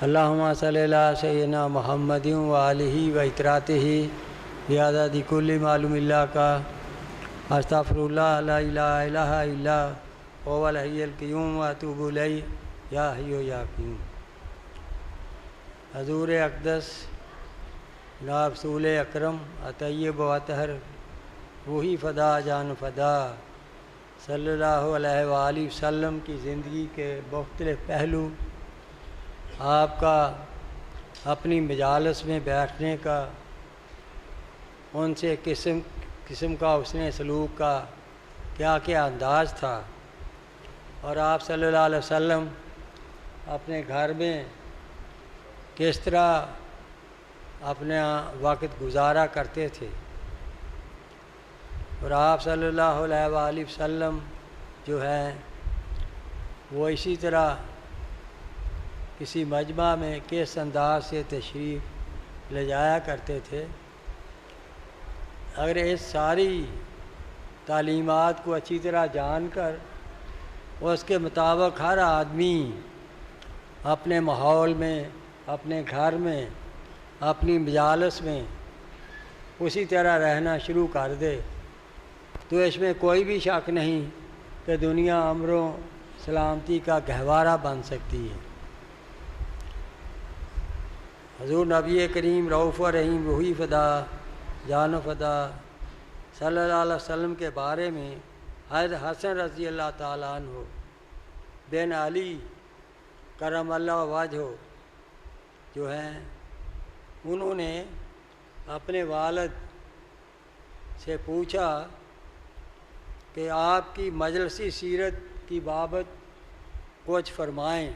اللہم صلی علی سیدنا محمد و آلہ و اطراتہ بعدد کل معلوم اللہ کا استغفر اللہ لا الہ الا الا هو الحی القیوم و اتوب الیہ یا حی یا قیوم۔ حضور اقدس جناب رسول اکرم اطیب و اطہر روحی فدا جان فدا صلی اللہ علیہ وآلہ وسلم کی زندگی کے مختلف پہلو، آپ کا اپنی مجالس میں بیٹھنے کا، ان سے قسم کا حسن سلوک کا کیا کیا انداز تھا، اور آپ صلی اللہ علیہ وسلم اپنے گھر میں کس طرح اپنا وقت گزارا کرتے تھے، اور آپ صلی اللہ علیہ وآلہ وسلم جو ہے وہ اسی طرح کسی مجمع میں کس انداز سے تشریف لے جایا کرتے تھے۔ اگر اس ساری تعلیمات کو اچھی طرح جان کر اس کے مطابق ہر آدمی اپنے ماحول میں، اپنے گھر میں، اپنی مجالس میں اسی طرح رہنا شروع کر دے تو اس میں کوئی بھی شک نہیں کہ دنیا امن و سلامتی کا گہوارہ بن سکتی ہے۔ حضور نبی کریم رؤوف و رحیم روحی فدا جان و فدا صلی اللہ علیہ وسلم کے بارے میں حضرت حسن رضی اللہ تعالیٰ عنہ بن علی کرم اللہ وجہ جو ہیں، انہوں نے اپنے والد سے پوچھا کہ آپ کی مجلسی سیرت کی بابت کچھ فرمائیں،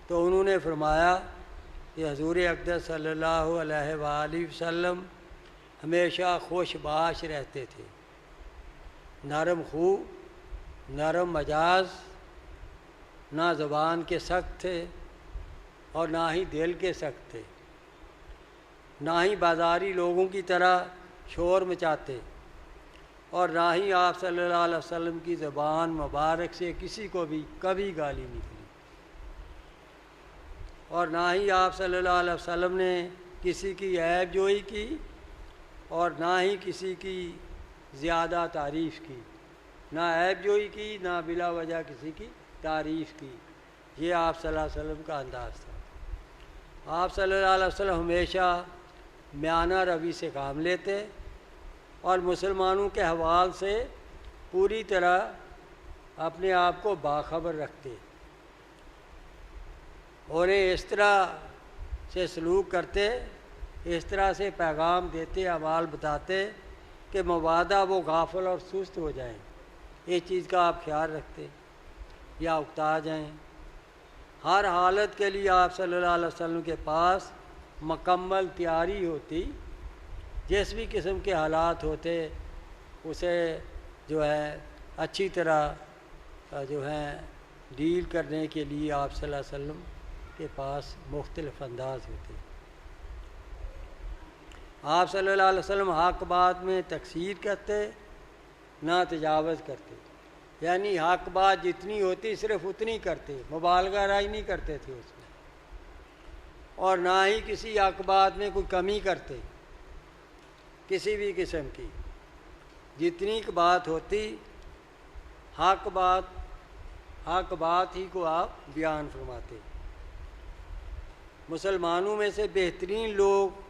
تو انہوں نے فرمایا کہ حضور اقدس صلی اللہ علیہ وآلہ وسلم ہمیشہ خوش باش رہتے تھے، نرم خو، نرم مزاج، نہ زبان کے سخت تھے اور نہ ہی دل کے سخت تھے، نہ ہی بازاری لوگوں کی طرح شور مچاتے، اور نہ ہی آپ صلی اللہ علیہ وسلم کی زبان مبارک سے کسی کو بھی کبھی گالی نکلی، اور نہ ہی آپ صلی اللہ علیہ وسلم نے کسی کی عیب جوئی کی اور نہ ہی کسی کی زیادہ تعریف کی، نہ عیب جوئی کی نہ بلا وجہ کسی کی تعریف کی۔ یہ آپ صلی اللہ علیہ وسلم کا انداز تھا۔ آپ صلی اللہ علیہ وسلم ہمیشہ میانہ روی سے کام لیتے اور مسلمانوں کے احوال سے پوری طرح اپنے آپ کو باخبر رکھتے، انہیں اس طرح سے سلوک کرتے، اس طرح سے پیغام دیتے، اعمال بتاتے کہ مبادا وہ غافل اور سست ہو جائیں، اس چیز کا آپ خیال رکھتے یا اکتا جائیں۔ ہر حالت کے لیے آپ صلی اللہ علیہ وسلم کے پاس مکمل تیاری ہوتی، جس بھی قسم کے حالات ہوتے اسے جو ہے اچھی طرح جو ہے ڈیل کرنے کے لیے آپ صلی اللہ علیہ وسلم کے پاس مختلف انداز ہوتے۔ آپ صلی اللہ علیہ وسلم حق بات میں تقصیر کرتے، نہ تجاوز کرتے، یعنی حق بات جتنی ہوتی صرف اتنی کرتے، مبالغہ رائے نہیں کرتے تھے اس میں، اور نہ ہی کسی حق بات میں کوئی کمی کرتے کسی بھی قسم کی، جتنی بات ہوتی حق بات ہی کو آپ بیان فرماتے۔ مسلمانوں میں سے بہترین لوگ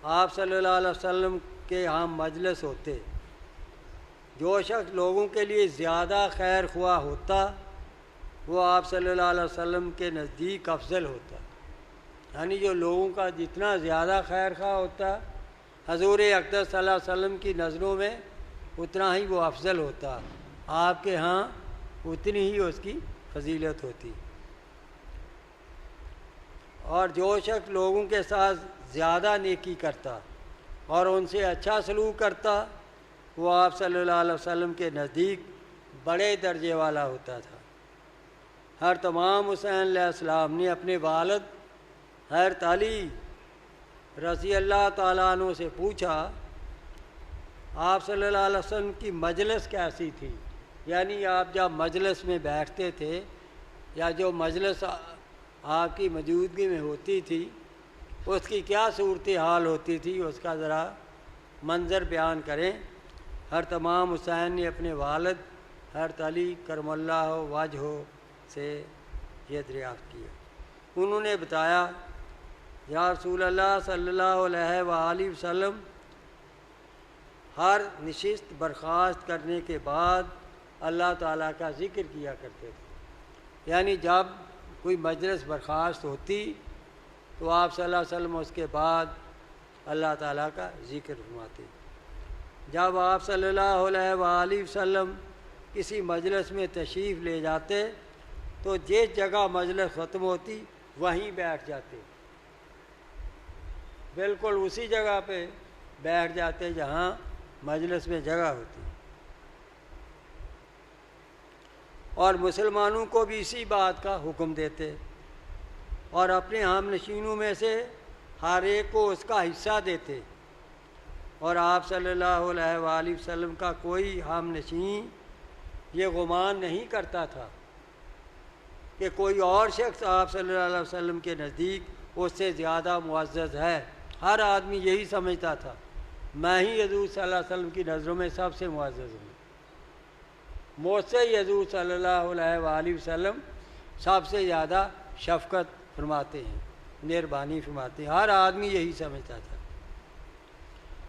آپ صلی اللہ علیہ وسلم کے ہاں مجلس ہوتے، جو شخص لوگوں کے لیے زیادہ خیر خواہ ہوتا وہ آپ صلی اللہ علیہ وسلم کے نزدیک افضل ہوتا، یعنی جو لوگوں کا جتنا زیادہ خیر خواہ ہوتا حضور اقدس صلی اللہ علیہ وسلم کی نظروں میں اتنا ہی وہ افضل ہوتا، آپ کے ہاں اتنی ہی اس کی فضیلت ہوتی۔ اور جو شخص لوگوں کے ساتھ زیادہ نیکی کرتا اور ان سے اچھا سلوک کرتا وہ آپ صلی اللہ علیہ وسلم کے نزدیک بڑے درجے والا ہوتا تھا۔ ہر تمام حسین علیہ السلام نے اپنے والد حضرت علی رضی اللہ تعالیٰ عنہ سے پوچھا آپ صلی اللہ علیہ وسلم کی مجلس کیسی تھی، یعنی آپ جب مجلس میں بیٹھتے تھے یا جو مجلس آپ کی موجودگی میں ہوتی تھی اس کی کیا صورتحال ہوتی تھی، اس کا ذرا منظر بیان کریں۔ حضرت امام حسین نے اپنے والد حضرت علی کرم اللہ وجہہ سے یہ دریافت کیا۔ انہوں نے بتایا، یا رسول اللہ صلی اللہ علیہ وآلہ وسلم ہر نشست برخاست کرنے کے بعد اللہ تعالیٰ کا ذکر کیا کرتے تھے، یعنی جب کوئی مجلس برخاست ہوتی تو آپ صلی اللہ علیہ وسلم اس کے بعد اللہ تعالیٰ کا ذکر فرماتے۔ جب آپ صلی اللہ علیہ وآلہ وسلم کسی مجلس میں تشریف لے جاتے تو جس جگہ مجلس ختم ہوتی وہیں بیٹھ جاتے، بالکل اسی جگہ پہ بیٹھ جاتے جہاں مجلس میں جگہ ہوتی، اور مسلمانوں کو بھی اسی بات کا حکم دیتے اور اپنے ہم نشینوں میں سے ہر ایک کو اس کا حصہ دیتے، اور آپ صلی اللہ علیہ وآلہ وسلم کا کوئی ہم نشین یہ گمان نہیں کرتا تھا کہ کوئی اور شخص آپ صلی اللہ علیہ وسلم کے نزدیک اس سے زیادہ معزز ہے۔ ہر آدمی یہی سمجھتا تھا، میں ہی حضور صلی اللہ علیہ وسلم کی نظروں میں سب سے معزز ہوں، مجھ سے ہی حضور صلی اللہ علیہ وآلہ وسلم سب سے زیادہ شفقت فرماتے ہیں، مہربانی فرماتے ہیں۔ ہر آدمی یہی سمجھتا تھا۔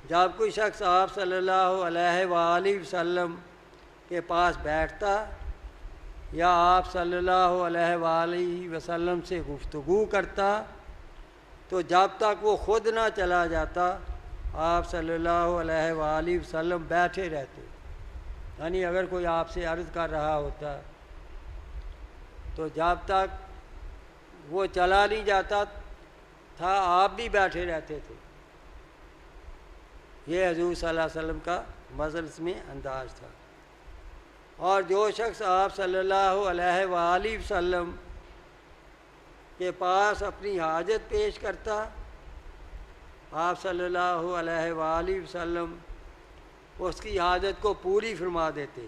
جب کوئی شخص آپ صلی اللہ علیہ وآلہ وسلم کے پاس بیٹھتا یا آپ صلی اللہ علیہ وآلہ وسلم سے گفتگو کرتا تو جب تک وہ خود نہ چلا جاتا آپ صلی اللہ علیہ وآلہ وسلم بیٹھے رہتے، یعنی اگر کوئی آپ سے عرض کر رہا ہوتا تو جب تک وہ چلا نہیں جاتا تھا آپ بھی بیٹھے رہتے تھے۔ یہ حضور صلی اللہ علیہ وسلم کا مجلس میں انداز تھا۔ اور جو شخص آپ صلی اللہ علیہ وآلہ وسلم کے پاس اپنی حاجت پیش کرتا آپ صلی اللہ علیہ وآلہ وسلم اس کی حاجت کو پوری فرما دیتے،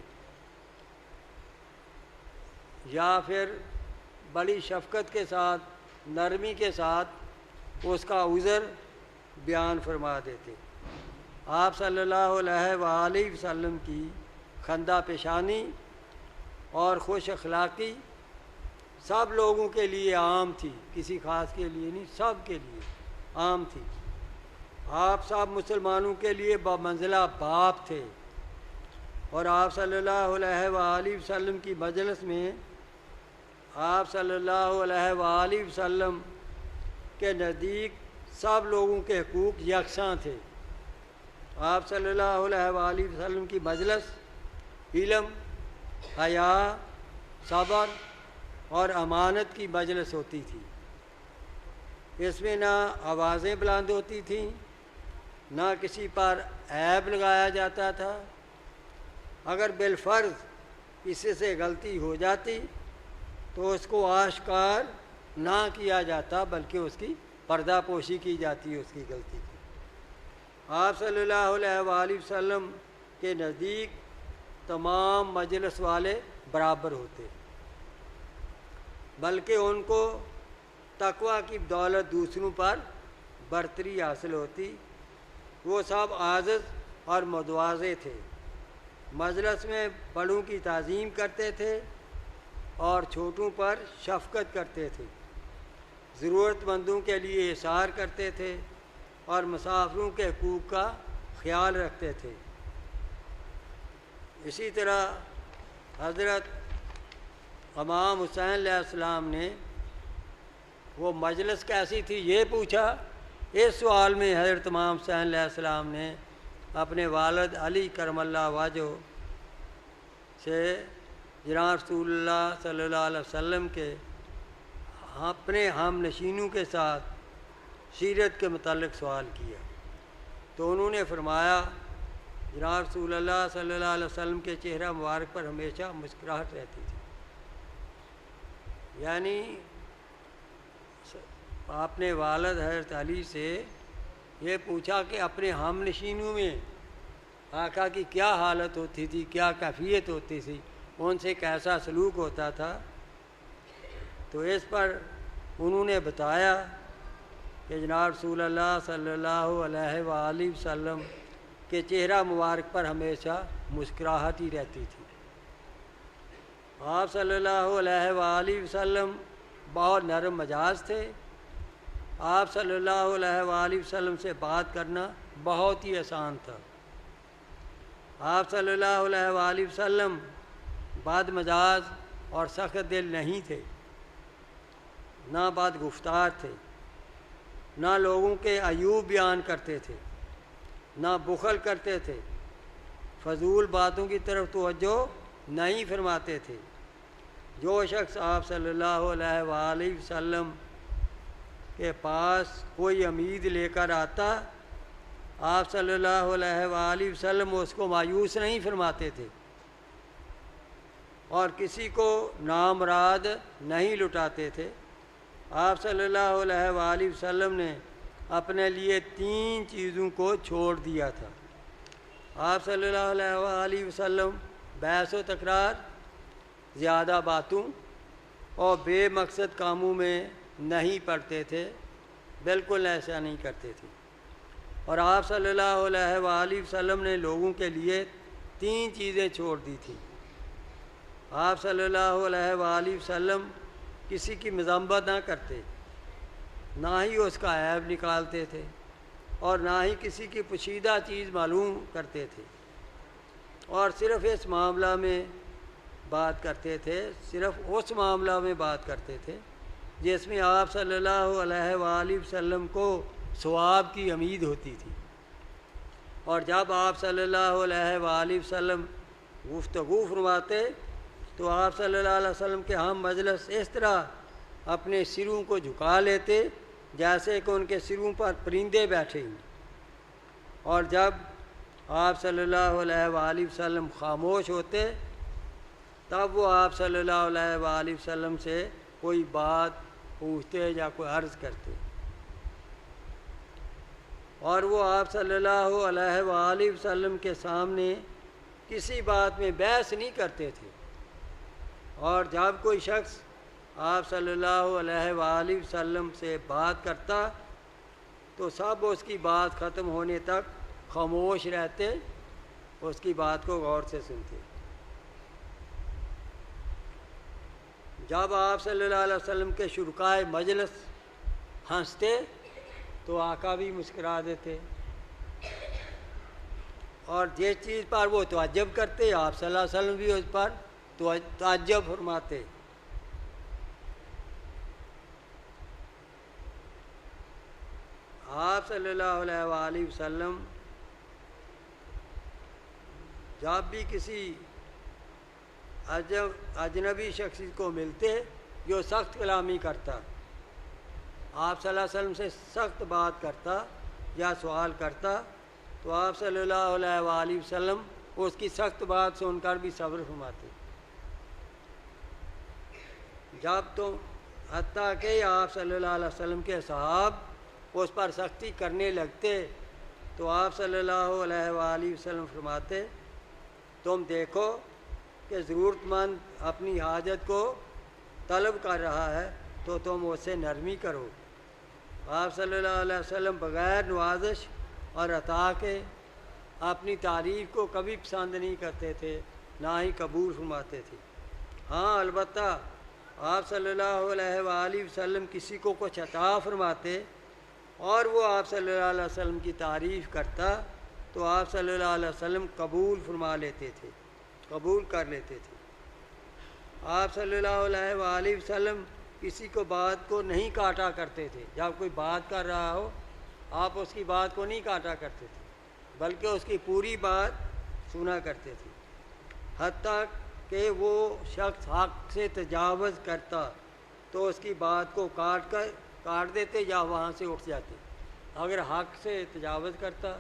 یا پھر بڑی شفقت کے ساتھ نرمی کے ساتھ اس کا عذر بیان فرما دیتے۔ آپ صلی اللہ علیہ وآلہ وسلم کی خندہ پیشانی اور خوش اخلاقی سب لوگوں کے لیے عام تھی، کسی خاص کے لیے نہیں، سب کے لیے عام تھی۔ آپ سب مسلمانوں کے لیے بمنزلہ باپ تھے، اور آپ صلی اللہ علیہ وآلہ وسلم کی مجلس میں آپ صلی اللہ علیہ وآلہ وسلم کے نزدیک سب لوگوں کے حقوق یکساں تھے۔ آپ صلی اللہ علیہ وآلہ وسلم کی مجلس علم، حیا، صبر اور امانت کی مجلس ہوتی تھی۔ اس میں نہ آوازیں بلند ہوتی تھیں، نہ کسی پر عیب لگایا جاتا تھا۔ اگر بالفرض کسی سے غلطی ہو جاتی تو اس کو آشکار نہ کیا جاتا بلکہ اس کی پردہ پوشی کی جاتی اس کی غلطی کی۔ آپ صلی اللہ علیہ وآلہ وسلم کے نزدیک تمام مجلس والے برابر ہوتے، بلکہ ان کو تقویٰ کی بدولت دوسروں پر برتری حاصل ہوتی۔ وہ سب عاجز اور متواضع تھے، مجلس میں بڑوں کی تعظیم کرتے تھے اور چھوٹوں پر شفقت کرتے تھے، ضرورت مندوں کے لیے احسان کرتے تھے اور مسافروں کے حقوق کا خیال رکھتے تھے۔ اسی طرح حضرت امام حسین علیہ السلام نے وہ مجلس کیسی تھی یہ پوچھا۔ اس سوال میں حضرت امام حسین علیہ السلام نے اپنے والد علی کرم اللہ وجہہ سے جناب رسول اللہ صلی اللہ علیہ وسلم کے اپنے ہم نشینوں کے ساتھ سیرت کے متعلق سوال کیا، تو انہوں نے فرمایا جناب رسول اللہ صلی اللہ علیہ وسلم کے چہرہ مبارک پر ہمیشہ مسکراہٹ رہتی تھی۔ یعنی آپ نے والد حضرت علی سے یہ پوچھا کہ اپنے ہم نشینوں میں آقا کی کیا حالت ہوتی تھی، کیا کیفیت ہوتی تھی، ان سے کیسا سلوک ہوتا تھا، تو اس پر انہوں نے بتایا کہ جناب رسول اللہ صلی اللہ علیہ وآلہ وسلم کے چہرہ مبارک پر ہمیشہ مسکراہٹ ہی رہتی تھی۔ آپ صلی اللہ علیہ وآلہ وسلم بہت نرم مزاج تھے۔ آپ صلی اللہ علیہ وآلہ وسلم سے بات کرنا بہت ہی آسان تھا۔ آپ صلی اللہ علیہ وآلہ وسلم بد مزاج اور سخت دل نہیں تھے، نہ بد گفتار تھے، نہ لوگوں کے عیوب بیان کرتے تھے، نہ بخل کرتے تھے، فضول باتوں کی طرف توجہ نہیں فرماتے تھے۔ جو شخص آپ صلی اللہ علیہ وآلہ وسلم کے پاس کوئی امید لے کر آتا، آپ صلی اللہ علیہ وآلہ وسلم اس کو مایوس نہیں فرماتے تھے اور کسی کو نامراد نہیں لٹاتے تھے۔ آپ صلی اللہ علیہ وآلہ وسلم نے اپنے لیے 3 چیزوں کو چھوڑ دیا تھا۔ آپ صلی اللہ علیہ وآلہ وسلم بحث و تکرار، زیادہ باتوں اور بے مقصد کاموں میں نہیں پڑتے تھے، بالکل ایسا نہیں کرتے تھے۔ اور آپ صلی اللہ علیہ وآلہ وسلم نے لوگوں کے لیے 3 چیزیں چھوڑ دی تھیں۔ آپ صلی اللہ علیہ وآلہ وسلم کسی کی مذمت نہ کرتے، نہ ہی اس کا عیب نکالتے تھے، اور نہ ہی کسی کی پوشیدہ چیز معلوم کرتے تھے، اور صرف اس معاملہ میں بات کرتے تھے، صرف اس معاملہ میں بات کرتے تھے جس میں آپ صلی اللہ علیہ وآلہ وسلم کو ثواب کی امید ہوتی تھی۔ اور جب آپ صلی اللہ علیہ وآلہ وسلم گفتگو فرماتے تو آپ صلی اللہ علیہ وسلم کے ہم مجلس اس طرح اپنے سروں کو جھکا لیتے جیسے کہ ان کے سروں پر پرندے بیٹھے ہوں، اور جب آپ صلی اللہ علیہ وآلہ وسلم خاموش ہوتے تب وہ آپ صلی اللہ علیہ وآلہ وسلم سے کوئی بات پوچھتے یا کوئی عرض کرتے، اور وہ آپ صلی اللہ علیہ وآلہ وسلم کے سامنے کسی بات میں بحث نہیں کرتے تھے۔ اور جب کوئی شخص آپ صلی اللہ علیہ وآلہ وسلم سے بات کرتا تو سب اس کی بات ختم ہونے تک خاموش رہتے، اس کی بات کو غور سے سنتے۔ جب آپ صلی اللہ علیہ وسلم کے شرکائے مجلس ہنستے تو آقا بھی مسکرا دیتے، اور جس چیز پر وہ تعجب کرتے آپ صلی اللہ علیہ وسلم بھی اس پر تعجب فرماتے۔ آپ صلی اللہ علیہ وآلہ وسلم جب بھی کسی اجنبی شخص کو ملتے جو سخت کلامی کرتا، آپ صلی اللہ علیہ وسلم سے سخت بات کرتا یا سوال کرتا تو آپ صلی اللہ علیہ وآلہ وسلم اس کی سخت بات سن کر بھی صبر فرماتے۔ جب تو حتیٰ کہ آپ صلی اللہ علیہ وسلم کے صحاب اس پر سختی کرنے لگتے تو آپ صلی اللہ علیہ وآلہ وسلم فرماتے، تم دیکھو کہ ضرورت مند اپنی حاجت کو طلب کر رہا ہے تو تم اس سے نرمی کرو۔ آپ صلی اللہ علیہ وسلم بغیر نوازش اور عطا کے اپنی تعریف کو کبھی پسند نہیں کرتے تھے، نہ ہی قبول فرماتے تھے۔ ہاں البتہ آپ صلی اللہ علیہ وآلہ وسلم کسی کو کچھ عطا فرماتے اور وہ آپ صلی اللہ علیہ وسلم کی تعریف کرتا تو آپ صلی اللہ علیہ وسلم قبول فرما لیتے تھے، قبول کر لیتے تھے۔ آپ صلی اللہ علیہ وآلہ وسلم کسی کو بات کو نہیں کاٹا کرتے تھے۔ جب کوئی بات کر رہا ہو آپ اس کی بات کو نہیں کاٹا کرتے تھے، بلکہ اس کی پوری بات سنا کرتے تھے، حتیٰ کہ وہ شخص حق سے تجاوز کرتا تو اس کی بات کو کاٹ دیتے یا وہاں سے اٹھ جاتے۔ اگر حق سے تجاوز کرتا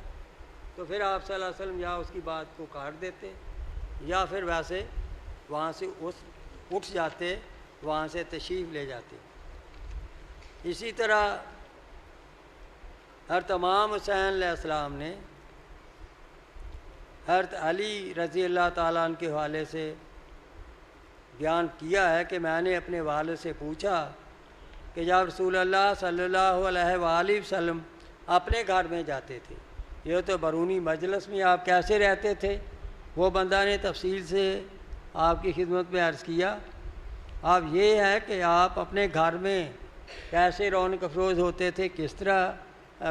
تو پھر آپ صلی اللہ علیہ وسلم یا اس کی بات کو کاٹ دیتے یا پھر ویسے وہاں سے اٹھ جاتے، وہاں سے تشریف لے جاتے۔ اسی طرح حضرت امام حسین علیہ السلام نے حضرت علی رضی اللہ تعالیٰ عنہ کے حوالے سے بیان کیا ہے کہ میں نے اپنے والد سے پوچھا کہ جب رسول اللہ صلی اللہ علیہ وآلہ وسلم اپنے گھر میں جاتے تھے، یہ تو بیرونی مجلس میں آپ کیسے رہتے تھے وہ بندہ نے تفصیل سے آپ کی خدمت میں عرض کیا۔ اب یہ ہے کہ آپ اپنے گھر میں کیسے رونق افروز ہوتے تھے، کس طرح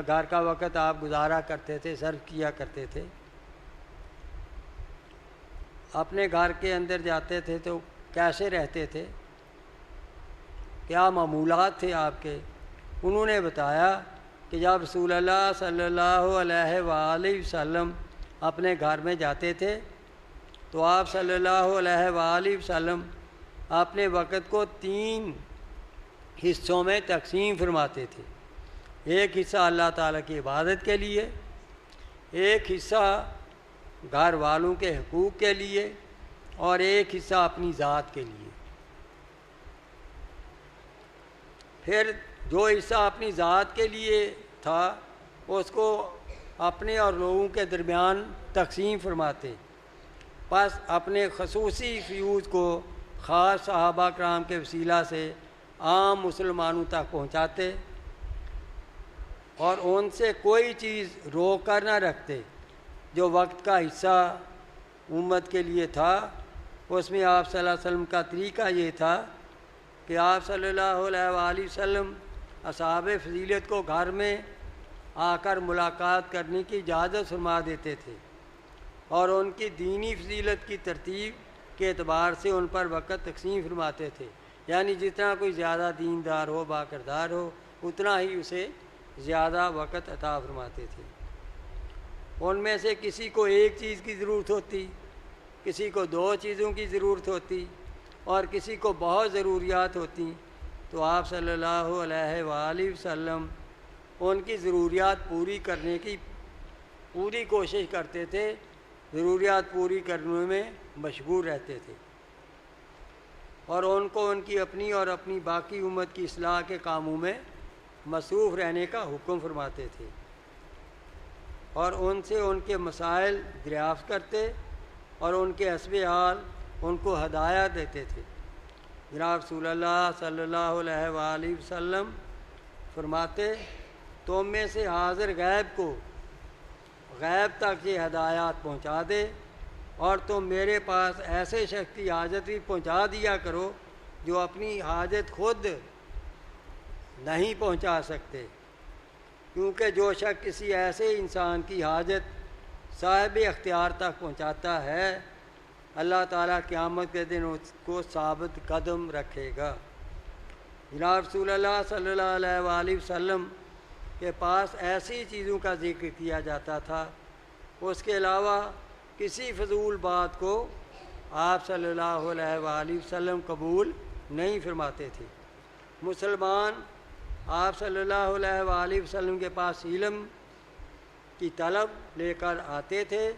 گھر کا وقت آپ گزارا کرتے تھے، صرف کیا کرتے تھے۔ اپنے گھر کے اندر جاتے تھے تو کیسے رہتے تھے، کیا معمولات تھے آپ کے؟ انہوں نے بتایا کہ جب رسول اللہ صلی اللہ علیہ وآلہ وسلم اپنے گھر میں جاتے تھے تو آپ صلی اللہ علیہ وآلہ وسلم اپنے وقت کو 3 حصوں میں تقسیم فرماتے تھے۔ ایک حصہ اللہ تعالیٰ کی عبادت کے لیے، ایک حصہ گھر والوں کے حقوق کے لیے، اور ایک حصہ اپنی ذات کے لیے۔ پھر جو حصہ اپنی ذات کے لیے تھا اس کو اپنے اور لوگوں کے درمیان تقسیم فرماتے، پس اپنے خصوصی فیوز کو خاص صحابہ کرام کے وسیلہ سے عام مسلمانوں تک پہنچاتے اور ان سے کوئی چیز روک کر نہ رکھتے۔ جو وقت کا حصہ امت کے لیے تھا اس میں آپ صلی اللہ علیہ وسلم کا طریقہ یہ تھا کہ آپ صلی اللہ علیہ وآلہ وسلم اصحاب فضیلت کو گھر میں آ کر ملاقات کرنے کی اجازت فرما دیتے تھے اور ان کی دینی فضیلت کی ترتیب کے اعتبار سے ان پر وقت تقسیم فرماتے تھے، یعنی جتنا کوئی زیادہ دیندار ہو، باکردار ہو، اتنا ہی اسے زیادہ وقت عطا فرماتے تھے۔ ان میں سے کسی کو ایک چیز کی ضرورت ہوتی، کسی کو 2 چیزوں کی ضرورت ہوتی اور کسی کو بہت ضروریات ہوتی، تو آپ صلی اللہ علیہ وآلہ وسلم ان کی ضروریات پوری کرنے کی پوری کوشش کرتے تھے، ضروریات پوری کرنے میں مشغول رہتے تھے اور ان کو ان کی اپنی اور اپنی باقی امت کی اصلاح کے کاموں میں مصروف رہنے کا حکم فرماتے تھے اور ان سے ان کے مسائل دریافت کرتے اور ان کے حسب حال ان کو ہدایت دیتے تھے۔ جناب رسول اللہ صلی اللہ علیہ وآلہ وسلم فرماتے، تم میں سے حاضر غیب کو غیب تک یہ ہدایات پہنچا دے اور تم میرے پاس ایسے شخص کی حاجت بھی پہنچا دیا کرو جو اپنی حاجت خود نہیں پہنچا سکتے، کیونکہ جو شخص کسی ایسے انسان کی حاجت صاحب اختیار تک پہنچاتا ہے اللہ تعالیٰ قیامت کے دن اس کو ثابت قدم رکھے گا۔ جناب رسول اللہ صلی اللہ علیہ وآلہ وسلم کے پاس ایسی چیزوں کا ذکر کیا جاتا تھا، اس کے علاوہ کسی فضول بات کو آپ صلی اللہ علیہ وآلہ وسلم قبول نہیں فرماتے تھے۔ مسلمان آپ صلی اللہ علیہ وآلہ وسلم کے پاس علم کی طلب لے کر آتے تھے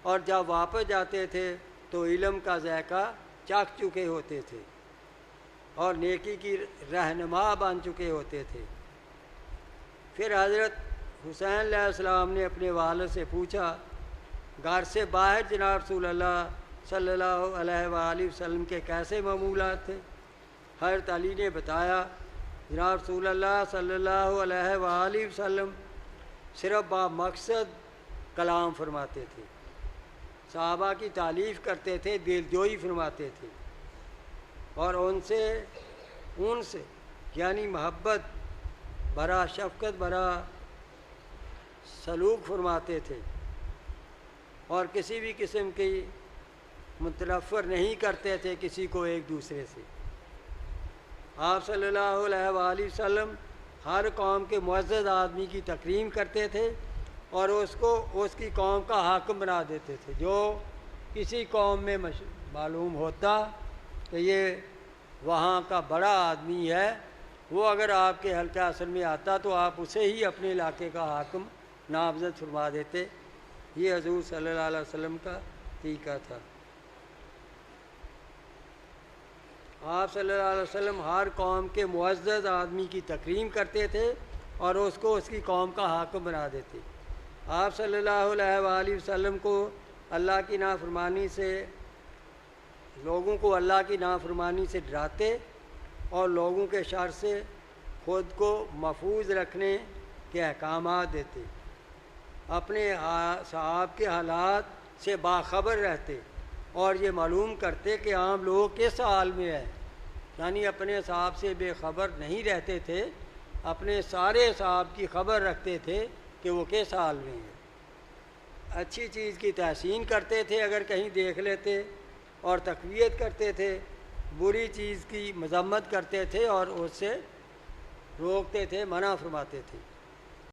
اور جب واپس جاتے تھے تو علم کا ذائقہ چکھ چکے ہوتے تھے اور نیکی کی رہنما بن چکے ہوتے تھے۔ پھر حضرت حسین علیہ السلام نے اپنے والد سے پوچھا، گھر سے باہر جناب رسول اللہ صلی اللہ علیہ وآلہ وسلم کے کیسے معمولات تھے؟ حضرت علی نے بتایا، جناب رسول اللہ صلی اللہ علیہ وآلہ وسلم صرف با مقصد کلام فرماتے تھے، صحابہ کی تعریف کرتے تھے، دل جوئی فرماتے تھے اور ان سے یعنی محبت بھرا شفقت بھرا سلوک فرماتے تھے اور کسی بھی قسم کی متنفر نہیں کرتے تھے کسی کو ایک دوسرے سے۔ آپ صلی اللہ علیہ وآلہ وسلم ہر قوم کے معزز آدمی کی تکریم کرتے تھے اور اس کو اس کی قوم کا حاکم بنا دیتے تھے۔ جو کسی قوم میں معلوم ہوتا کہ یہ وہاں کا بڑا آدمی ہے، وہ اگر آپ کے حلقہ اثر میں آتا تو آپ اسے ہی اپنے علاقے کا حاکم نامزد فرما دیتے۔ یہ حضور صلی اللہ علیہ وسلم کا طریقہ تھا۔ آپ صلی اللہ علیہ وسلم ہر قوم کے معزز آدمی کی تکریم کرتے تھے اور اس کو اس کی قوم کا حاکم بنا دیتے۔ آپ صلی اللہ علیہ وآلہ وسلم کو اللہ کی نافرمانی سے لوگوں کو اللہ کی نافرمانی سے ڈراتے اور لوگوں کے شر سے خود کو محفوظ رکھنے کے احکامات دیتے، اپنے صحاب کے حالات سے باخبر رہتے اور یہ معلوم کرتے کہ عام لوگ کس حال میں ہے، یعنی اپنے صحاب سے بے خبر نہیں رہتے تھے، اپنے سارے صحاب کی خبر رکھتے تھے کہ وہ کس حال میں ہیں، اچھی چیز کی تحسین کرتے تھے اگر کہیں دیکھ لیتے اور تقویت کرتے تھے، بری چیز کی مذمت کرتے تھے اور اس سے روکتے تھے، منع فرماتے تھے۔